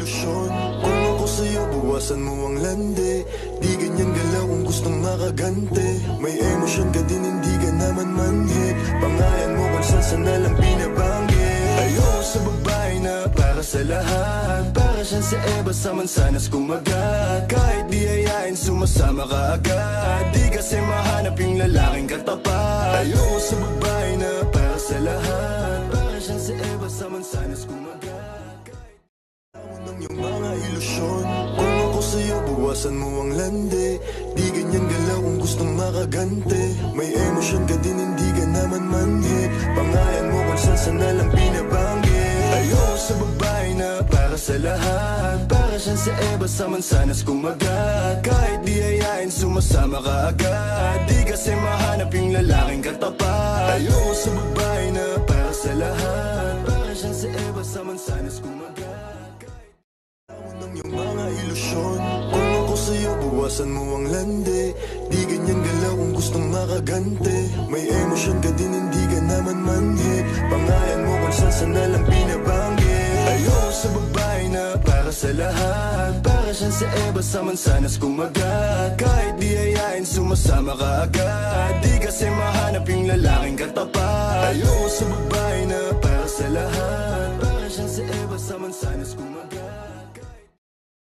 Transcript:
ilusyon. Kung ako sa'yo, bawasan mo ang lande. Di ganyan galaw kung gustong makagante. May emosyon ka din, hindi ka naman manhi. Pangalan mo kung saan na lang binabanggit. Ayoko sa babae na para sa lahat. Para siyang si Eva sa mansanas kumagat. Kahit di ayain, sumasama ka agad. Di kasi mahanap yung lalaking katapat. Ayoko sa babae na para sa lahat. Para siyang si Eva sa mansanas kumagat. Ng iyong mga ilusyon. Kung ako sa'yo, bawasan mo ang lande. Di ganyan galaw kung gustong makagante. May emosyon ka din, hindi ka naman manhi. Pangalan mo kung saan na lang binabanggit. Ayoko sa babae na para sa lahat. Para siyang si Eva sa mansanas kumagat. Kahit di ayain, sumasama ka agad. Di kasi mahanap yung lalaking katapat. Ayoko sa babae na para sa lahat. Para siyang si Eva sa mansanas kumagat. Ng iyong mga ilusyon. Kung ako sa'yo, bawasan mo ang lande. Di ganyan galaw kung gustong makagante. May emosyon ka din, hindi ka naman manhi. Pangalan mo kung saan na lang binabanggit. Ayoko sa babae na para sa lahat. Para siyang si Eva sa mansanas kumagat. Kahit di ayain, sumasama ka agad. Di kasi mahanap yung lalaking katapat.